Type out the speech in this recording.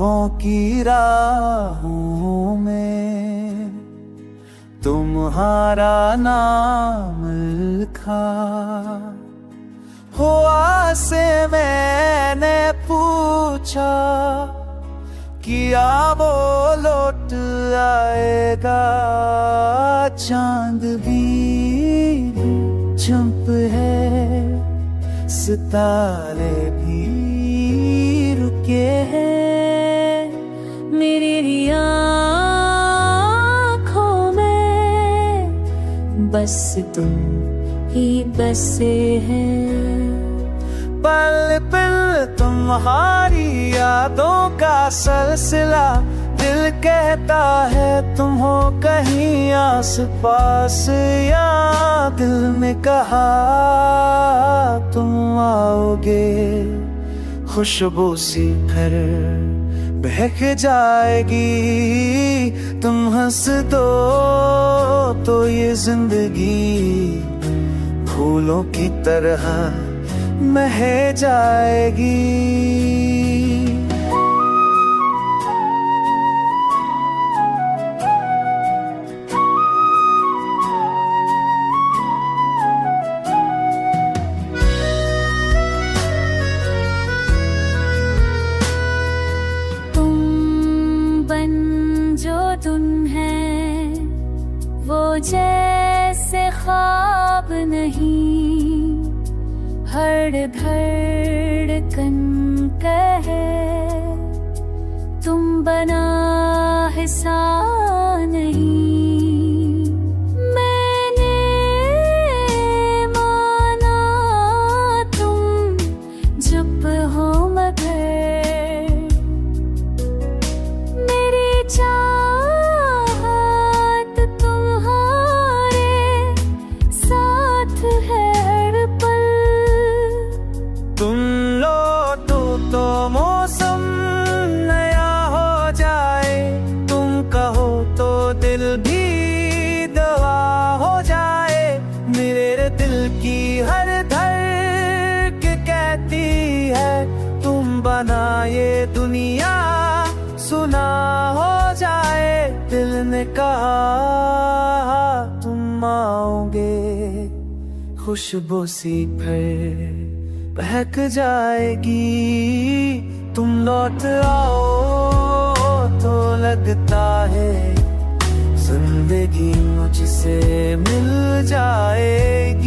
ख्वाबों की राहों में तुम्हारा नाम लिखा। हुआ से मैंने पूछा किया वो लौट आएगा। चांद भी चंप है, सितारे भी रुके हैं। मेरी आँखों में बस तुम ही बसे हैं। पल पल तुम्हारी यादों का सिलसिला, दिल कहता है तुम हो कहीं आस पास, या दिल में कहा तुम आओगे। खुशबू सी फिर बहक जाएगी, तुम हंस दो तो ये जिंदगी फूलों की तरह मह जाएगी। तुम बन जो तुम है, वो जैसे ख्वाब नहीं। हर धड़कन कहे तुम बना हिस्सा नहीं। मैंने माना तुम चुप हो मगर मेरी चाहत तुम्हारे साथ है हर पल। तुम लौटो तो मौसम नया हो जाए, तुम कहो तो दिल भी दवा हो जाए। मेरे दिल की हर धड़क कहती है तुम बना ये दुनिया सुना हो जाए। दिल ने कहा तुम आओगे, खुशबू सी फिर बहक जाएगी। तुम लौट आओ तो लगता है जिंदगी मुझसे मिल जाएगी।